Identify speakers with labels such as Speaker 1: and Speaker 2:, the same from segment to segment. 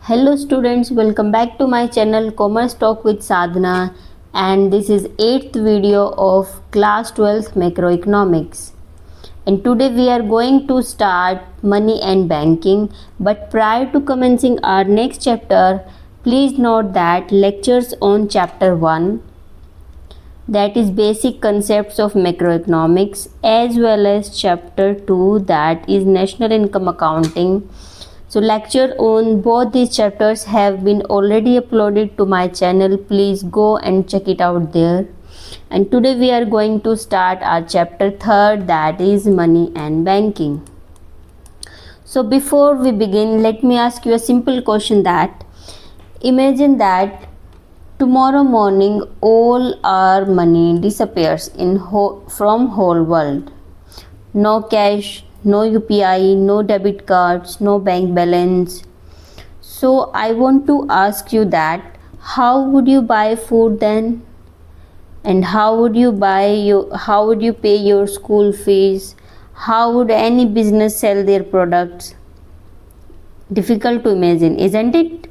Speaker 1: Hello students, welcome back to my channel Commerce Talk with Sadhana, and this is 8th video of class 12th macroeconomics. And today we are going to start money and banking, but prior to commencing our next chapter, please note that lectures on chapter 1, that is basic concepts of macroeconomics, as well as chapter 2, that is national income accounting. So lecture on both these chapters have been already uploaded to my channel. Please go and check it out there. And today we are going to start our chapter 3rd, that is money and banking. So before we begin, let me ask you a simple question, that imagine that tomorrow morning all our money disappears from whole world. No cash, no UPI, no debit cards, no bank balance. So I want to ask you that how would you buy food then? And how would you pay your school fees? How would any business sell their products? Difficult to imagine, isn't it?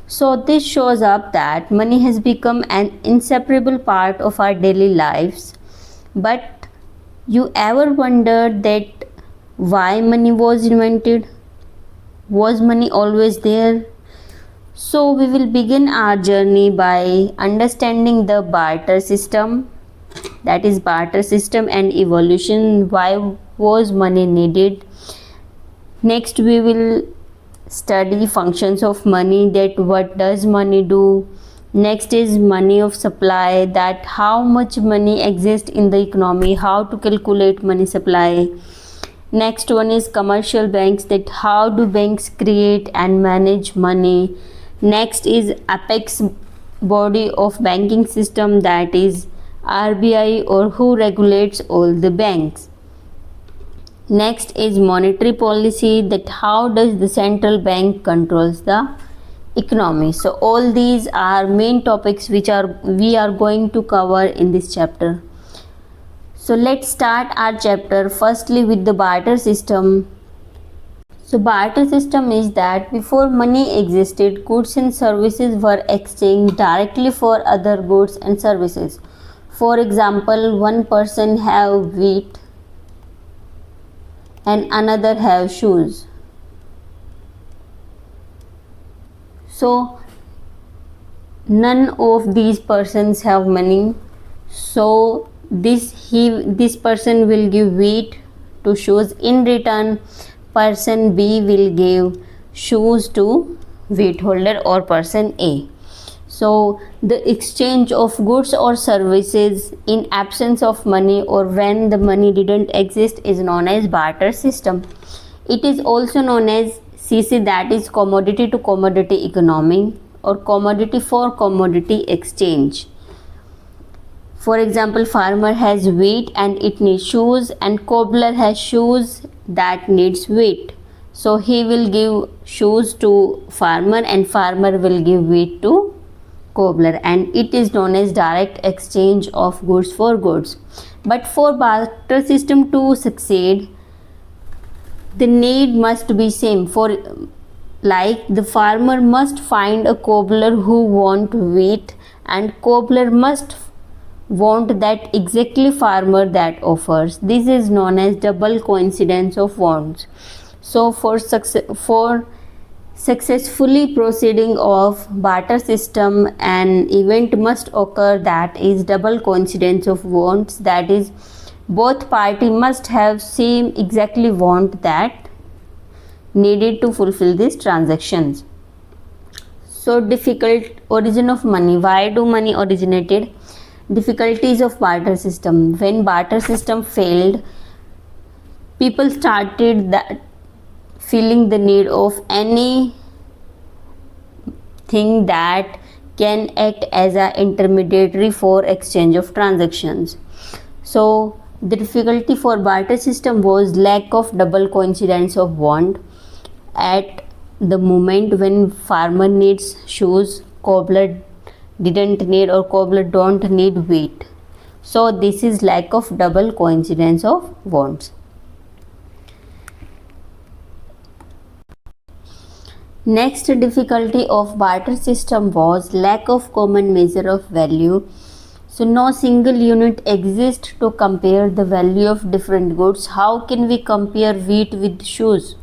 Speaker 1: So this shows up that money has become an inseparable part of our daily lives. But you ever wondered that why money was invented? Was money always there? So we will begin our journey by understanding the barter system, that is barter system and evolution. Why was money needed? Next we will study functions of money, that what does money do. Next is money of supply, that how much money exists in the economy, how to calculate money supply. Next one is commercial banks, that how do banks create and manage money. Next is apex body of banking system, that is RBI, or who regulates all the banks. Next is monetary policy, that how does the central bank controls the economy. So all these are main topics which we are going to cover in this chapter. So let's start our chapter firstly with the barter system. So barter system is that before money existed, goods and services were exchanged directly for other goods and services. For example, one person have wheat and another have shoes. So none of these persons have money. So this person will give wheat to shoes. In return, person B will give shoes to wheat holder or person A. So the exchange of goods or services in absence of money or when the money didn't exist is known as barter system. It is also known as CC, that is commodity to commodity economy or commodity for commodity exchange. For example, farmer has wheat and it needs shoes, and cobbler has shoes that needs wheat. So he will give shoes to farmer and farmer will give wheat to cobbler, and it is known as direct exchange of goods for goods. But for barter system to succeed, the need must be same. For like the farmer must find a cobbler who want wheat, and cobbler must want that exactly farmer that offers. This is known as double coincidence of wants. So for successfully proceeding of barter system, an event must occur, that is double coincidence of wants, that is both party must have same exactly want that needed to fulfill these transactions. So difficult origin of money. Why do money originated? Difficulties of barter system. When barter system failed, people started feeling the need of any thing that can act as an intermediary for exchange of transactions. So the difficulty for barter system was lack of double coincidence of want. At the moment when farmer needs shoes, cobbler didn't need or cobbler don't need wheat. So this is lack of double coincidence of wants. Next difficulty of barter system was lack of common measure of value. So no single unit exists to compare the value of different goods. How can we compare wheat with shoes?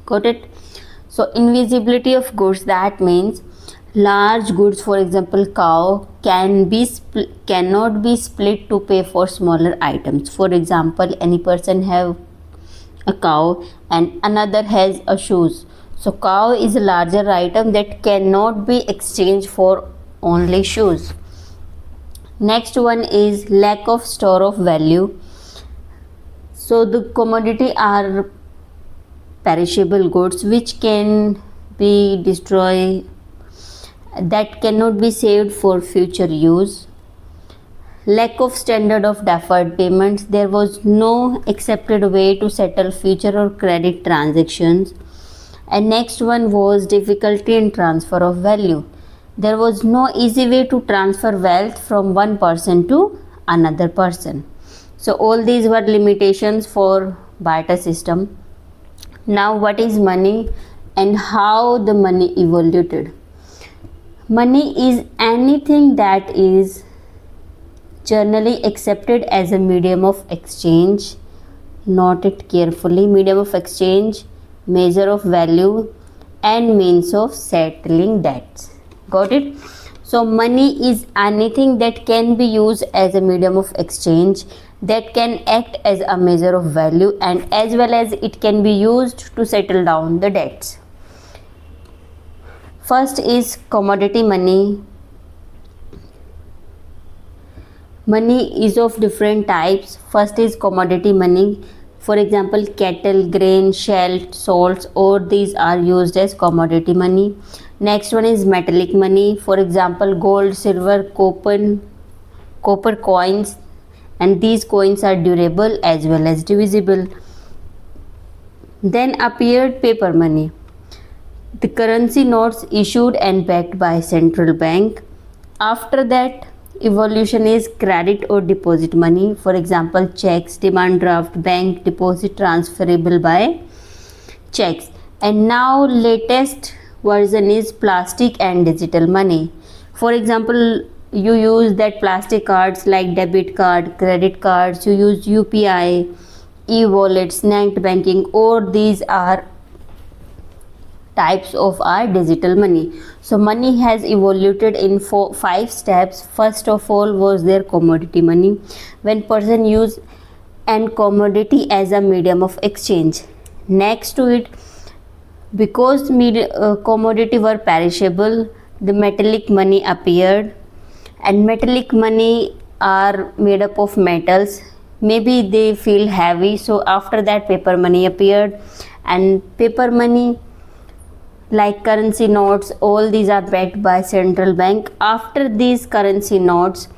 Speaker 1: Got it? So invisibility of goods, that means large goods, for example cow, cannot be split to pay for smaller items. For example, any person have a cow and another has a shoes. So cow is a larger item that cannot be exchanged for only shoes. Next one is lack of store of value. So the commodity are perishable goods which can be destroyed, that cannot be saved for future use. Lack of standard of deferred payments. There was no accepted way to settle future or credit transactions. And next one was difficulty in transfer of value. There was no easy way to transfer wealth from one person to another person. So all these were limitations for barter system. Now what is money and how the money evolved? Money is anything that is generally accepted as a medium of exchange. Note it carefully. Medium of exchange, measure of value, and means of settling debts. Got it? So money is anything that can be used as a medium of exchange, that can act as a measure of value, and as well as it can be used to settle down the debts. First is commodity money. Money is of different types. First is commodity money. For example, cattle, grain, shell, salts, all these are used as commodity money. Next one is metallic money. For example, gold, silver, copper coins, and these coins are durable as well as divisible. Then appeared paper money, the currency notes issued and backed by central bank. After that, evolution is credit or deposit money. For example, checks, demand draft, bank deposit transferable by checks. And now latest version is plastic and digital money. For example, you use that plastic cards like debit card, credit cards, you use UPI, e-wallets, net banking, all these are types of our digital money. So money has evolved in 5 steps. First of all was their commodity money, when person use an commodity as a medium of exchange. Next to it, because commodity were perishable, the metallic money appeared, and metallic money are made up of metals, maybe they feel heavy. So after that, paper money appeared, and paper money like currency notes, all these are backed by central bank. After these currency notes,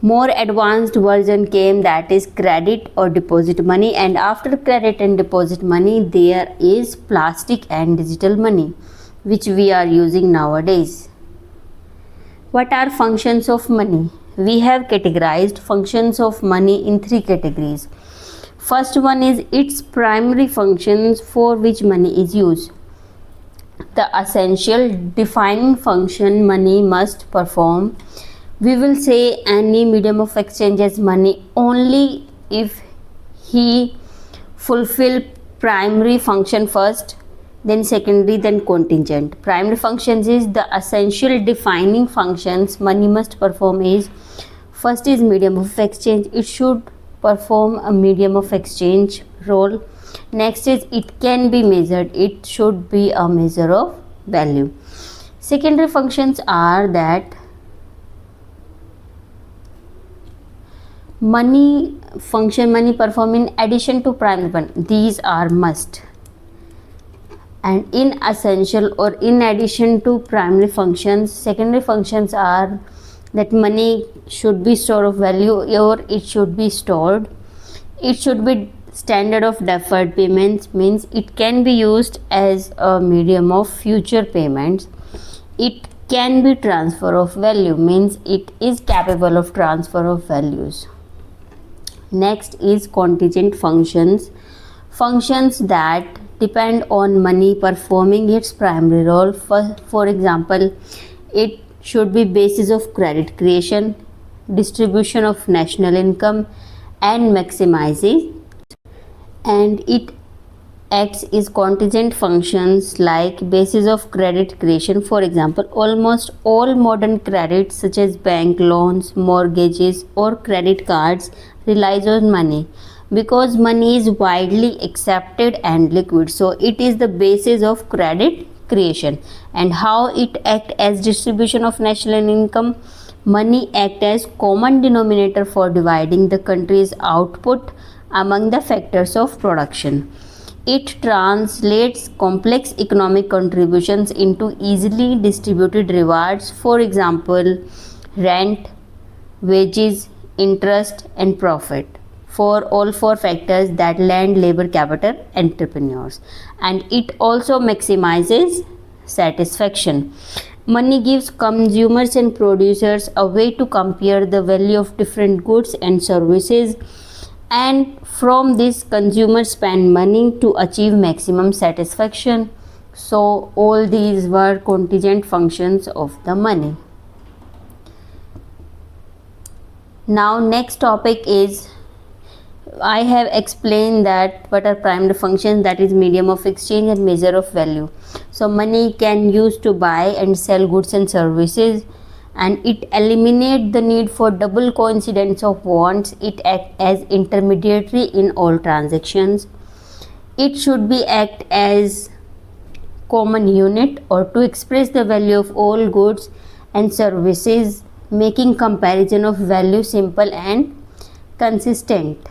Speaker 1: more advanced version came, that is credit or deposit money. And after credit and deposit money, there is plastic and digital money, which we are using nowadays. What are functions of money? We have categorized functions of money in 3 categories. First one is its primary functions for which money is used. The essential defining function money must perform. We will say any medium of exchange as money only if he fulfill primary function first, then secondary, then contingent. Primary functions is the essential defining functions money must perform is, first is medium of exchange, it should perform a medium of exchange role. Next is it can be measured, it should be a measure of value. Secondary functions are that money perform in addition to primary one, these are must. And in essential or in addition to primary functions, secondary functions are that money should be store of value or it should be stored. It should be standard of deferred payments, means it can be used as a medium of future payments. It can be transfer of value, means it is capable of transfer of values. Next is contingent functions, functions that depend on money performing its primary role. For example, it should be basis of credit creation, distribution of national income, and maximizing, and it acts is contingent functions like basis of credit creation. For example, almost all modern credit such as bank loans, mortgages, or credit cards relies on money because money is widely accepted and liquid, so it is the basis of credit creation. And how it act as distribution of national income? Money act as common denominator for dividing the country's output among the factors of production. It translates complex economic contributions into easily distributed rewards, for example, rent, wages, interest, and profit for all four factors that land, labor, capital, entrepreneurs. And it also maximizes satisfaction. Money gives consumers and producers a way to compare the value of different goods and services, and from this consumers spend money to achieve maximum satisfaction. So all these were contingent functions of the money. Now next topic is, I have explained that what are primary functions, that is medium of exchange and measure of value. So money can use to buy and sell goods and services, and it eliminates the need for double coincidence of wants. It acts as intermediary in all transactions. It should be act as common unit or to express the value of all goods and services, making comparison of value simple and consistent.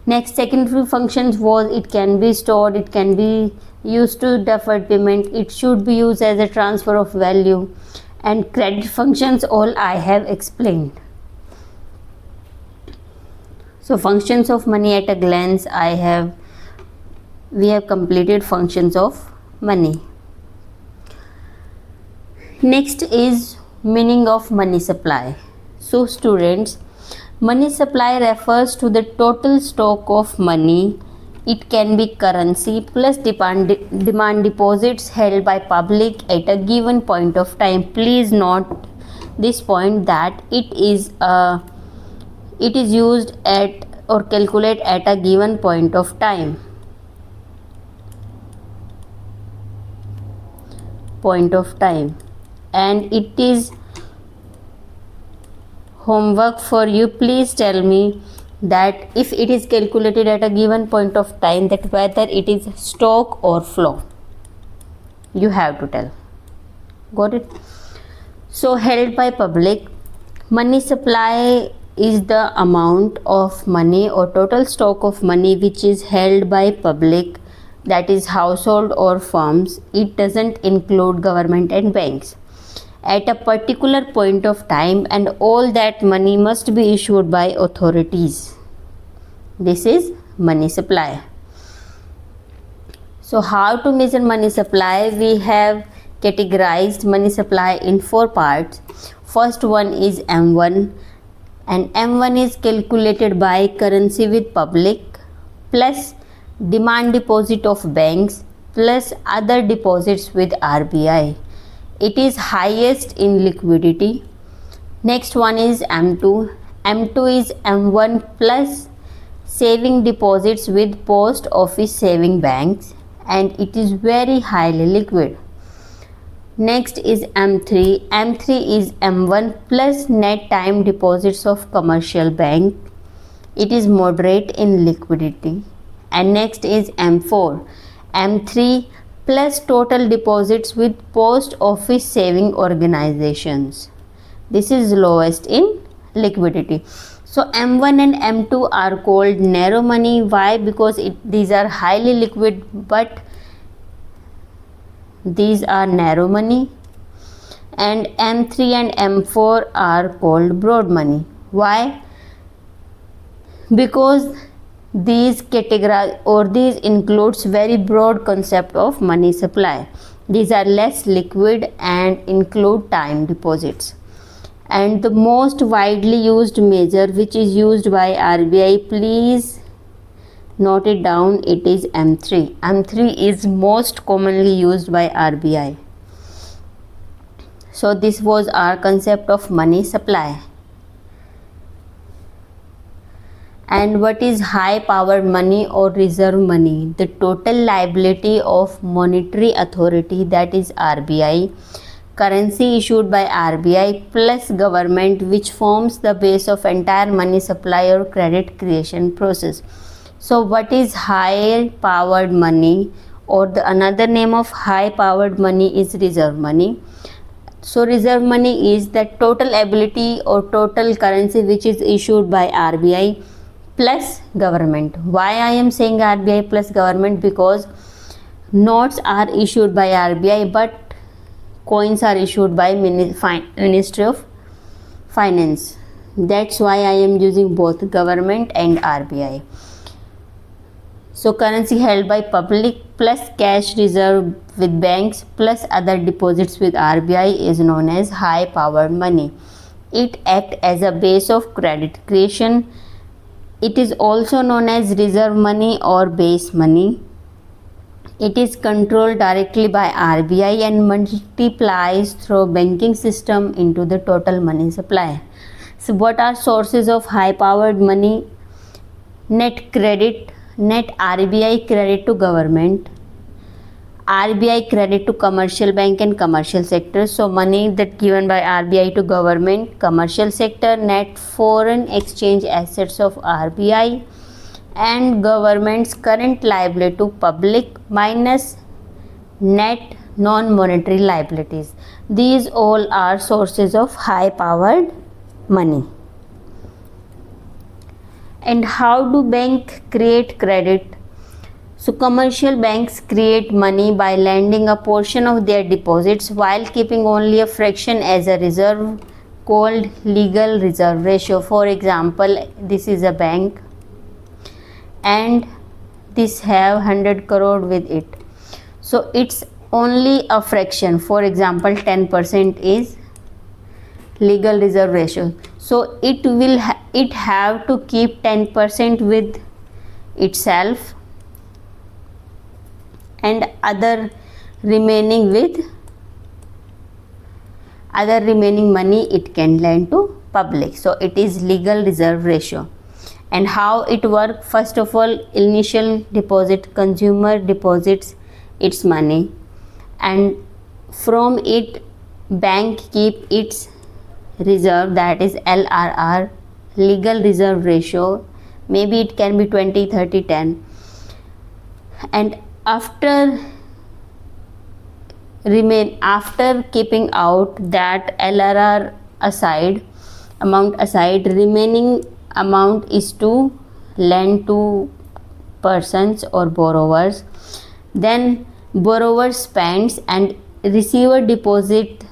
Speaker 1: Next, secondary functions was, it can be stored, it can be used to deferred payment, it should be used as a transfer of value, and credit functions all I have explained. So functions of money at a glance, we have completed functions of money. Next is meaning of money supply. So students, money supply refers to the total stock of money. It can be currency plus demand deposits held by public at a given point of time. Please note this point that it is used at or calculate at a given point of time. And it is homework for you. Please tell me that if it is calculated at a given point of time, that whether it is stock or flow. You have to tell. Got it? So held by public, money supply is the amount of money or total stock of money which is held by public, that is household or firms. It doesn't include government and banks, at a particular point of time, and all that money must be issued by authorities. This is money supply. So how to measure money supply? We have categorized money supply in 4 parts. First one is M1, and M1 is calculated by currency with public plus demand deposit of banks plus other deposits with RBI. It is highest in liquidity. Next one is M2. M2 is M1 plus saving deposits with post office saving banks, and it is very highly liquid. Next is M3. M3 is M1 plus net time deposits of commercial bank. It is moderate in liquidity. And next is M4. M3 plus total deposits with post office saving organizations. This is lowest in liquidity. So M1 and M2 are called narrow money. Why? Because these are highly liquid, but these are narrow money. And M3 and M4 are called broad money. Why? Because these categorize or these includes very broad concept of money supply. These are less liquid and include time deposits. And the most widely used measure which is used by RBI, please Note it down, it is M3. M3 is most commonly used by RBI. So this was our concept of money supply. And what is high powered money or reserve money? The total liability of monetary authority, that is RBI, currency issued by RBI plus government, which forms the base of entire money supply or credit creation process. So what is high powered money, or the another name of high powered money is reserve money. So reserve money is the total ability or total currency which is issued by RBI plus government. Why I am saying RBI plus government? Because notes are issued by RBI but coins are issued by Ministry of Finance. That's why I am using both government and RBI. So currency held by public plus cash reserve with banks plus other deposits with RBI is known as high powered money. It acts as a base of credit creation. It is also known as reserve money or base money. It is controlled directly by RBI and multiplies through banking system into the total money supply. So what are sources of high powered money? Net credit, net RBI credit to government, RBI credit to commercial bank and commercial sector. So money that given by RBI to government, commercial sector, net foreign exchange assets of RBI and government's current liability to public minus net non-monetary liabilities. These all are sources of high powered money. And how do banks create credit? So commercial banks create money by lending a portion of their deposits while keeping only a fraction as a reserve, called legal reserve ratio. For example, this is a bank and this have 100 crore with it. So it's only a fraction. For example, 10% is legal reserve ratio. So it have to keep 10% with itself and other remaining money it can lend to public. So it is legal reserve ratio. And how it work? First of all, initial deposit, consumer deposits its money and from it bank keep its reserve, that is LRR, legal reserve ratio. Maybe it can be 20, 30, 10. And after keeping out that LRR amount aside, remaining amount is to lend to persons or borrowers. Then borrower spends and receiver deposit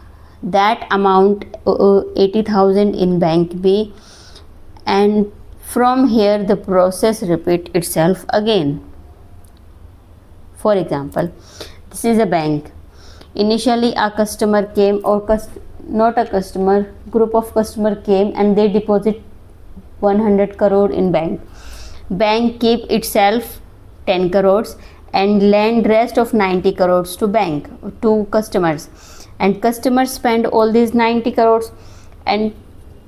Speaker 1: that amount 80,000 in bank B, and from here the process repeat itself again. For example, this is a bank. Initially a customer came, or not a customer, group of customer came and they deposit 100 crore in bank. Bank keep itself 10 crores and lend rest of 90 crores to bank, to customers, and customers spend all these 90 crores, and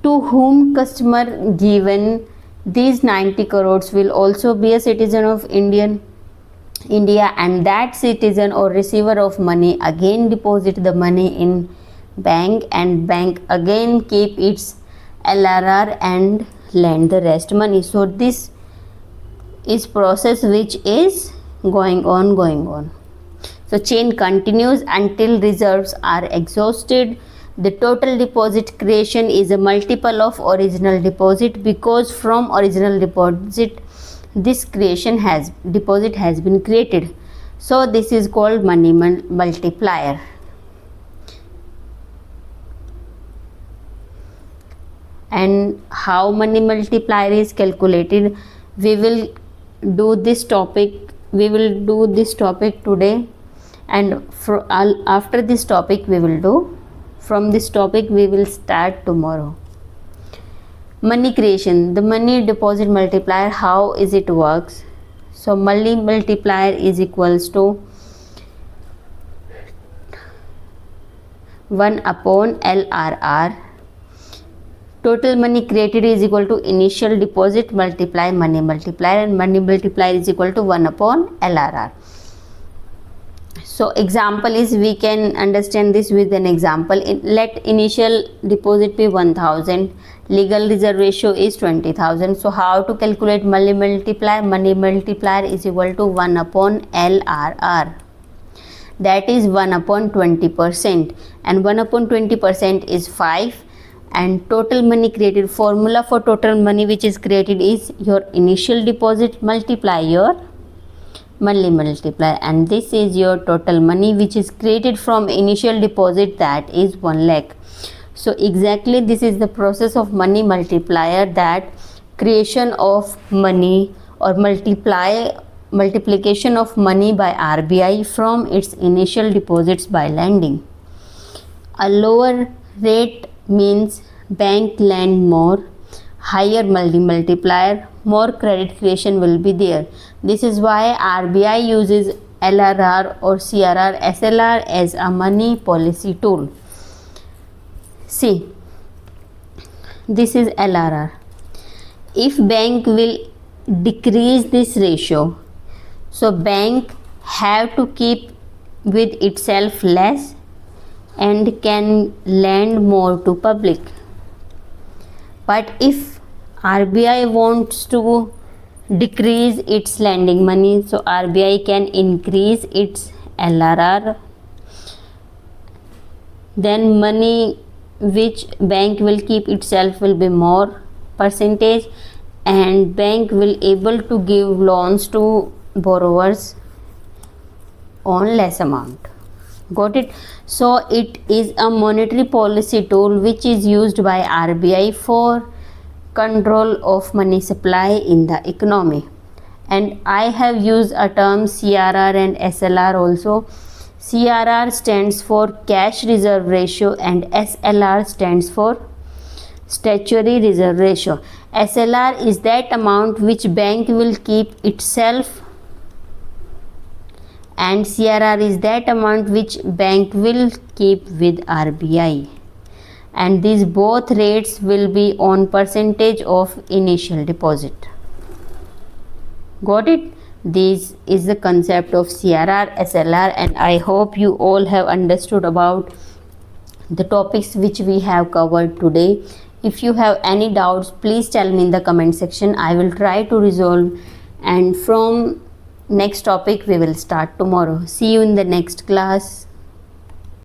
Speaker 1: to whom customer given these 90 crores will also be a citizen of India, and that citizen or receiver of money again deposit the money in bank, and bank again keep its LRR and lend the rest money. So this is process which is going on. So chain continues until reserves are exhausted. The total deposit creation is a multiple of original deposit, because from original deposit this deposit has been created. So this is called money multiplier. And how money multiplier is calculated, we will do this topic today, and after this topic we will do, from this topic we will start tomorrow. Money creation, the money deposit multiplier, how is it works? So Mulli multiplier is equals to 1 upon LRR. Total money created is equal to initial deposit multiply money multiplier, and money multiplier is equal to 1 upon LRR. So example is, we can understand this with an example. Let initial deposit be 1000, legal reserve ratio is 20,000. So how to calculate money multiplier? Money multiplier is equal to 1 upon LRR, that is 1 upon 20%, and 1 upon 20% is 5. And total money created, formula for total money which is created is your initial deposit multiply your monthly multiplier, and this is your total money which is created from initial deposit, that is 1 lakh. So exactly this is the process of money multiplier, that creation of money or multiplication of money by RBI from its initial deposits by lending. A lower rate means bank lend more, higher multiplier, more credit creation will be there. This is why RBI uses LRR or CRR, SLR as a money policy tool. See, this is LRR. If bank will decrease this ratio, so bank have to keep with itself less and can lend more to public. But if RBI wants to decrease its lending money, so RBI can increase its LRR, then money which bank will keep itself will be more percentage, and bank will able to give loans to borrowers on less amount. Got it? So it is a monetary policy tool which is used by RBI for control of money supply in the economy. And I have used a term CRR and SLR also. CRR stands for cash reserve ratio and SLR stands for statutory reserve ratio. SLR is that amount which bank will keep itself, and CRR is that amount which bank will keep with RBI, and these both rates will be on percentage of initial deposit. Got it? This is the concept of CRR, SLR, and I hope you all have understood about the topics which we have covered today. If you have any doubts, please tell me in the comment section. I will try to resolve, and from next topic we will start tomorrow. See you in the next class.